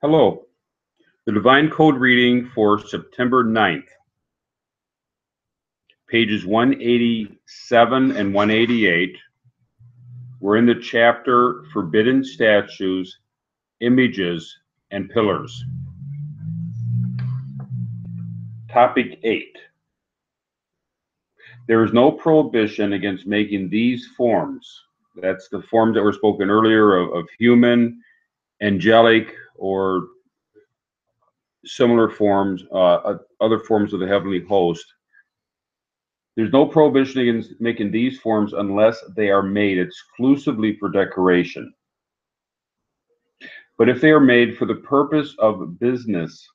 Hello. The Divine Code reading for September 9th, pages 187 and 188. We're in the chapter Forbidden Statues, Images, and Pillars. Topic 8. There is no prohibition against making these forms. That's the forms that were spoken earlier of human, angelic, or similar forms, other forms of the heavenly host. There's no prohibition against making these forms unless they are made exclusively for decoration. But if they are made for the purpose of business,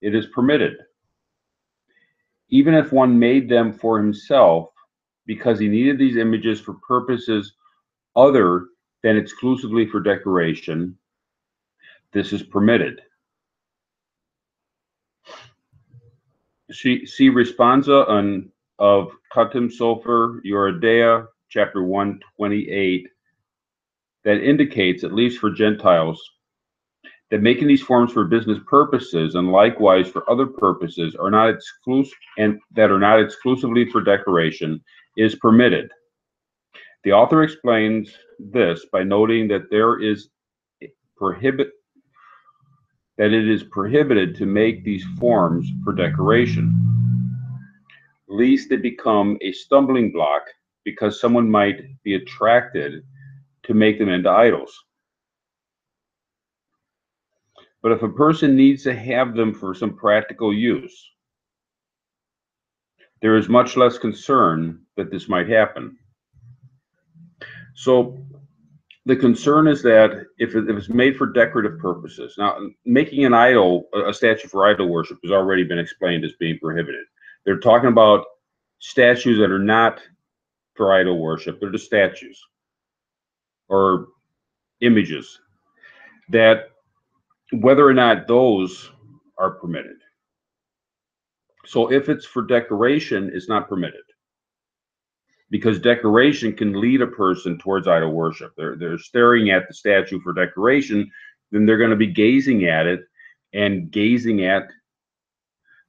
it is permitted. Even if one made them for himself because he needed these images for purposes other than exclusively for decoration, this is permitted. See Responsa of Khatam Sofer Yoredea, chapter 128, that indicates, at least for Gentiles, that making these forms for business purposes and likewise for other purposes are not exclusive and that are not exclusively for decoration is permitted. The author explains this by noting that it is prohibited to make these forms for decoration, lest they become a stumbling block because someone might be attracted to make them into idols. But if a person needs to have them for some practical use, there is much less concern that this might happen. So the concern is that if it's made for decorative purposes, now making an idol, a statue for idol worship, has already been explained as being prohibited. They're talking about statues that are not for idol worship. They're just statues or images, that whether or not those are permitted. So if it's for decoration, it's not permitted, because decoration can lead a person towards idol worship. They're staring at the statue for decoration, then they're going to be gazing at it, and gazing at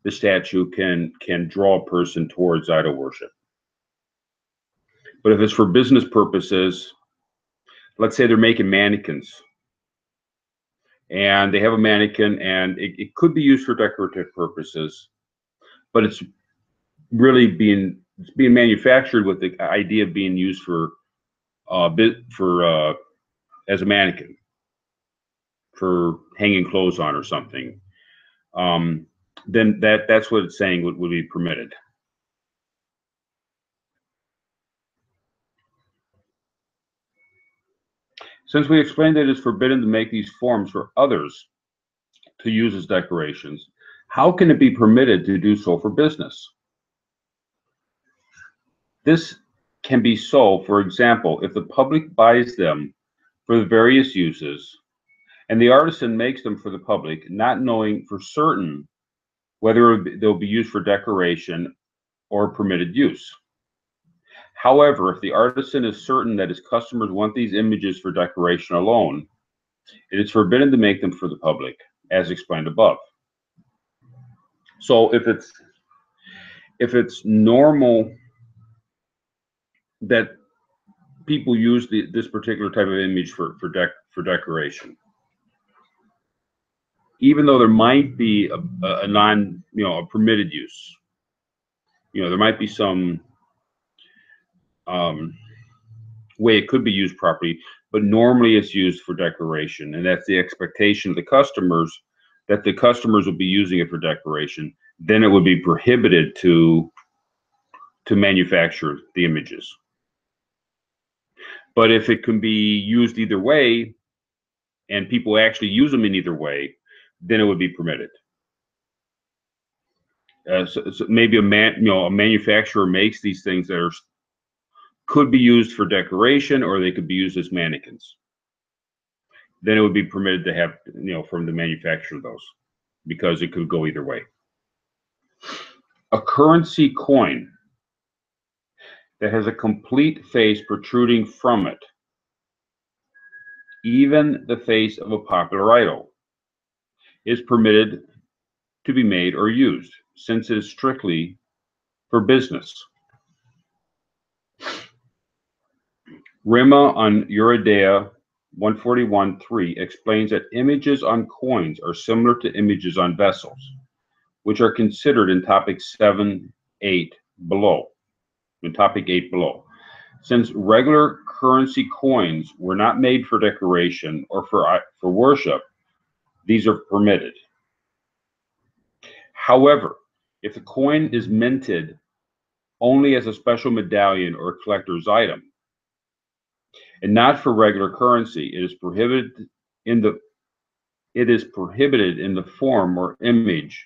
the statue can draw a person towards idol worship. But if it's for business purposes, let's say they're making mannequins, and they have a mannequin, and it could be used for decorative purposes, but it's really being manufactured with the idea of being used for as a mannequin for hanging clothes on or something. Then that's what it's saying would be permitted. Since we explained that it is forbidden to make these forms for others to use as decorations, how can it be permitted to do so for business? This can be so, for example, if the public buys them for the various uses, and the artisan makes them for the public, not knowing for certain whether they'll be used for decoration or permitted use. However, if the artisan is certain that his customers want these images for decoration alone, it is forbidden to make them for the public, as explained above. So if it's normal that people use this particular type of image for decoration, even though there might be a non, a permitted use, there might be some way it could be used properly, but normally it's used for decoration, and that's the expectation of the customers, that the customers will be using it for decoration. Then it would be prohibited to manufacture the images. But if it can be used either way, and people actually use them in either way, then it would be permitted. So maybe a manufacturer makes these things that could be used for decoration, or they could be used as mannequins. Then it would be permitted to have, from the manufacturer of those, because it could go either way. A currency coin that has a complete face protruding from it, even the face of a popular idol, is permitted to be made or used, since it is strictly for business. Rima on Eurydeia 141.3 explains that images on coins are similar to images on vessels, which are considered in topic 7.8 below. In topic 8 below. Since regular currency coins were not made for decoration or for worship, these are permitted. However, if the coin is minted only as a special medallion or collector's item, and not for regular currency, it is prohibited in the form or image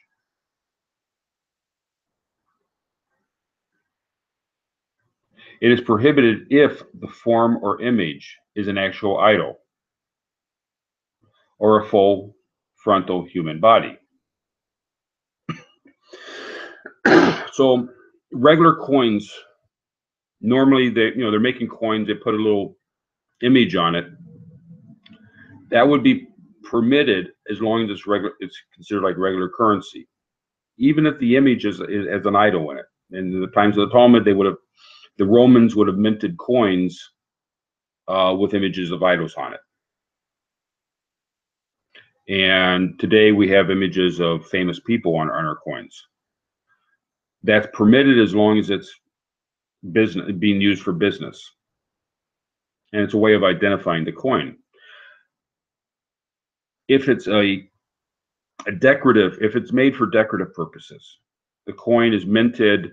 It is prohibited if the form or image is an actual idol or a full frontal human body. So regular coins, normally they're making coins, they put a little image on it. That would be permitted as long as it's considered like regular currency, even if the image is an idol in it. In the times of the Talmud, the Romans would have minted coins with images of idols on it. And today we have images of famous people on our coins. That's permitted as long as it's being used for business. And it's a way of identifying the coin. If it's if it's made for decorative purposes, the coin is minted,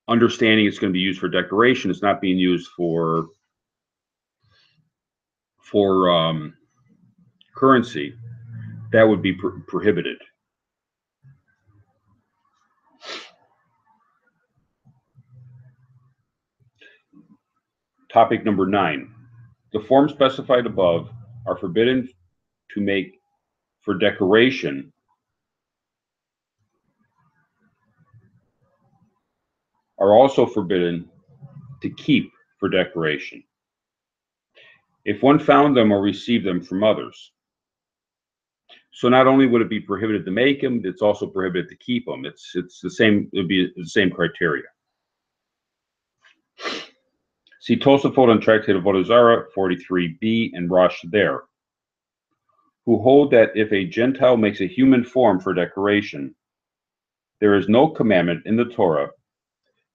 understanding it's going to be used for decoration. It's not being used for currency. That would be prohibited. Topic number 9. The forms specified above are forbidden to make for decoration are also forbidden to keep for decoration if one found them or received them from others. So not only would it be prohibited to make them, it's also prohibited to keep them. It's the same. It would be the same criteria. See Tosafot on Tractate of Avodah Zarah 43b and Rosh there, who hold that if a Gentile makes a human form for decoration, there is no commandment in the Torah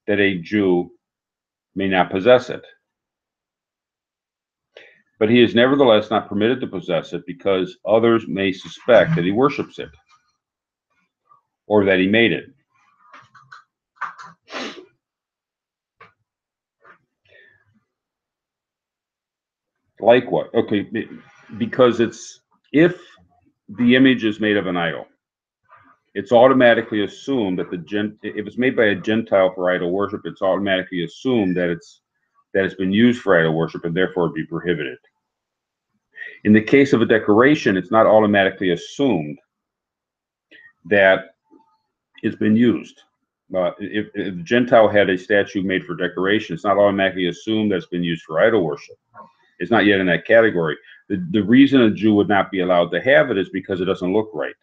that a Jew may not possess it. But he is nevertheless not permitted to possess it because others may suspect that he worships it or that he made it. Likewise, okay, because if the image is made of an idol, it's automatically assumed that if it's made by a Gentile for idol worship, it's automatically assumed that it's been used for idol worship and therefore be prohibited. In the case of a decoration, it's not automatically assumed that it's been used. If the Gentile had a statue made for decoration, it's not automatically assumed that it's been used for idol worship. It's not yet in that category. The reason a Jew would not be allowed to have it is because it doesn't look right,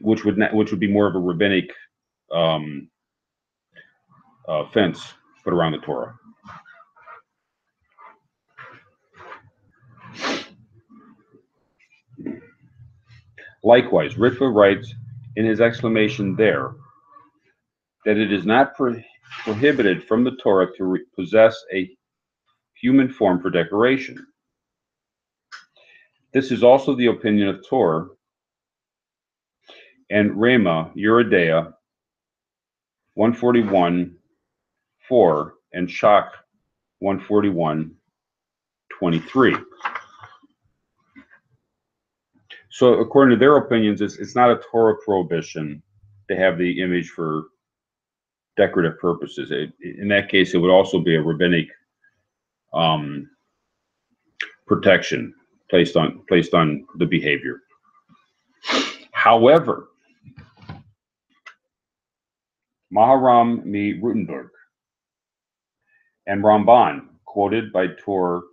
which would be more of a rabbinic fence put around the Torah. Likewise, Ritva writes in his exclamation there that it is not prohibited from the Torah to possess a human form for decoration. This is also the opinion of Torah and Rema Eurydeia 141.4 and Shach 141.23. So according to their opinions, it's not a Torah prohibition to have the image for decorative purposes. In that case, it would also be a rabbinic protection placed on the behavior. However, Maharam Mi Rutenberg and Ramban, quoted by Tor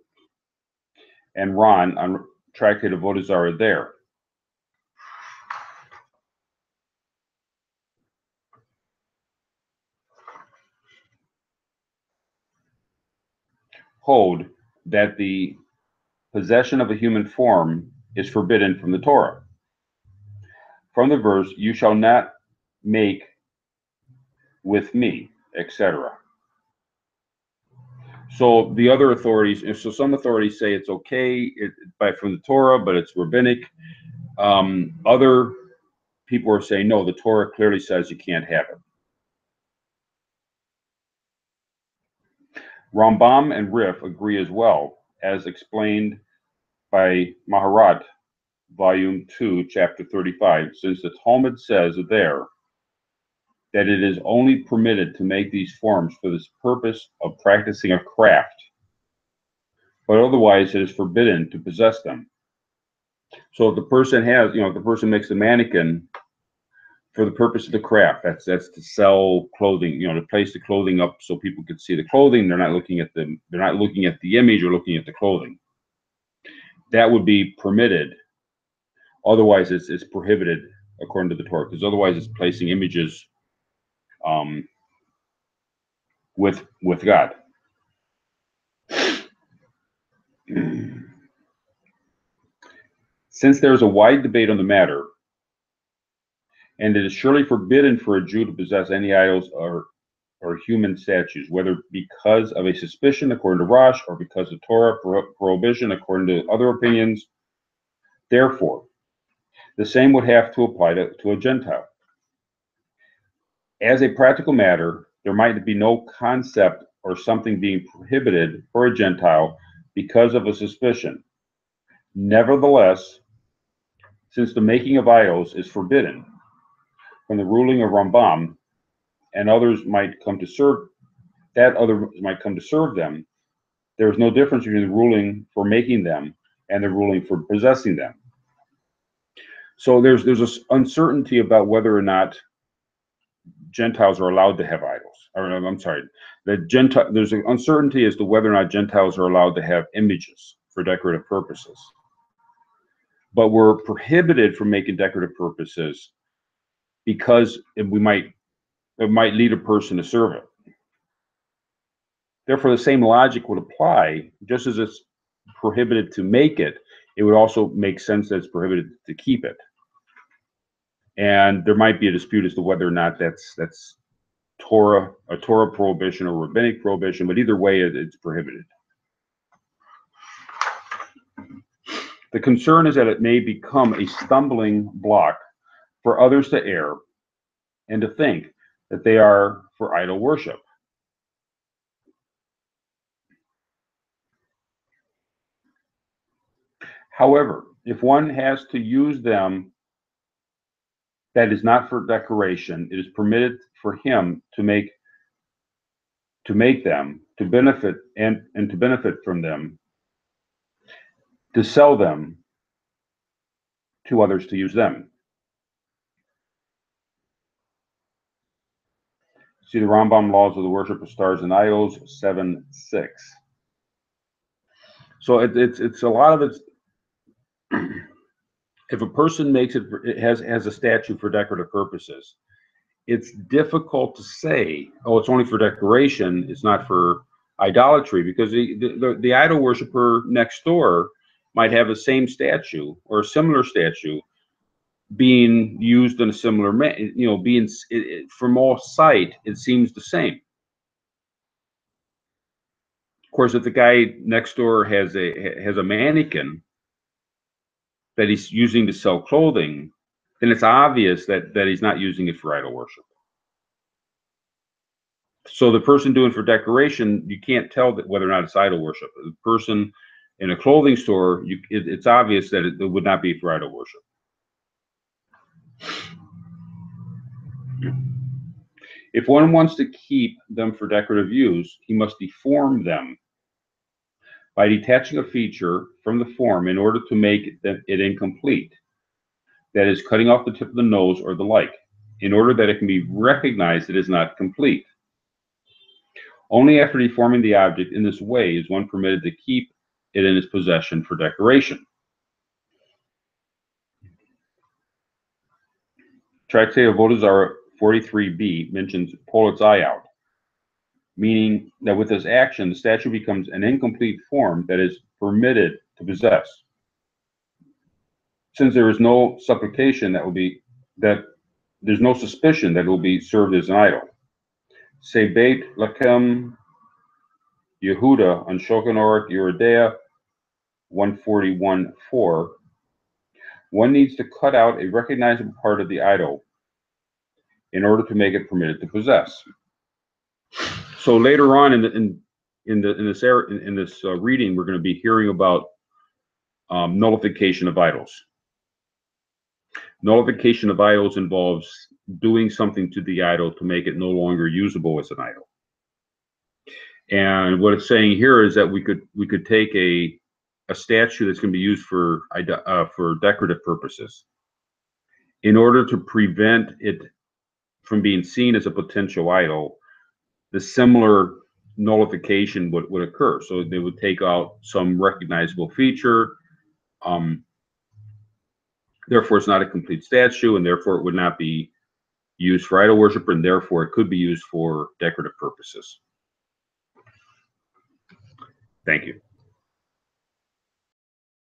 and Ron on Tractate of Avodah Zarah there, hold that the possession of a human form is forbidden from the Torah. From the verse, "You shall not make with me," etc. So the other authorities, so some authorities say it's okay from the Torah, but it's rabbinic. Other people are saying, no, the Torah clearly says you can't have it. Rambam and Rif agree as well, as explained by Maharat, Volume 2, Chapter 35, since the Talmud says there that it is only permitted to make these forms for this purpose of practicing a craft, but otherwise it is forbidden to possess them. So if the person has, if the person makes a mannequin for the purpose of the craft, that's to sell clothing, to place the clothing up so people could see the clothing. They're not looking at the image or looking at the clothing. That would be permitted. Otherwise, it's prohibited according to the Torah, because otherwise it's placing images with God. Since there is a wide debate on the matter, and it is surely forbidden for a Jew to possess any idols or human statues, whether because of a suspicion according to Rosh or because of Torah prohibition according to other opinions. Therefore, the same would have to apply to a Gentile. As a practical matter, there might be no concept or something being prohibited for a Gentile because of a suspicion. Nevertheless, since the making of idols is forbidden from the ruling of Rambam, and others might come to serve them, there is no difference between the ruling for making them and the ruling for possessing them. So there's this uncertainty about whether or not Gentiles are allowed to have idols. Or I'm sorry, there's an uncertainty as to whether or not Gentiles are allowed to have images for decorative purposes. But we're prohibited from making decorative purposes because it might lead a person to serve it. Therefore, the same logic would apply. Just as it's prohibited to make it, it would also make sense that it's prohibited to keep it. And there might be a dispute as to whether or not that's a Torah prohibition or rabbinic prohibition, but either way, it's prohibited. The concern is that it may become a stumbling block for others to err and to think that they are for idol worship. However, if one has to use them that is not for decoration, it is permitted for him to make them, to benefit and to benefit from them, to sell them to others to use them. See the Rambam Laws of the Worship of Stars and Idols 7:6. So it's a lot of it's. If a person makes it has a statue for decorative purposes, it's difficult to say, oh, it's only for decoration, it's not for idolatry, because the idol worshiper next door might have the same statue or a similar statue being used in a similar from all sight, it seems the same. Of course, if the guy next door has a mannequin that he's using to sell clothing, then it's obvious that he's not using it for idol worship. So the person doing for decoration, you can't tell that whether or not it's idol worship. The person in a clothing store, it's obvious that it would not be for idol worship. If one wants to keep them for decorative use, he must deform them by detaching a feature from the form in order to make it incomplete. That is, cutting off the tip of the nose or the like, in order that it can be recognized it is not complete. Only after deforming the object in this way is one permitted to keep it in his possession for decoration. Tractate of Avodah Zarah 43b mentions Politz Eye Out. meaning that with this action, the statue becomes an incomplete form that is permitted to possess. Since there is no supplication that there's no suspicion that it will be served as an idol. Se beit lakem Yehuda on Shulchan Aruch Yeridea 141:4. One needs to cut out a recognizable part of the idol in order to make it permitted to possess. So later on in this reading, we're going to be hearing about nullification of idols. Nullification of idols involves doing something to the idol to make it no longer usable as an idol. And what it's saying here is that we could take a statue that's going to be used for decorative purposes. In order to prevent it from being seen as a potential idol, the similar nullification would occur. So they would take out some recognizable feature. Therefore, it's not a complete statue, and therefore it would not be used for idol worship, and therefore it could be used for decorative purposes. Thank you.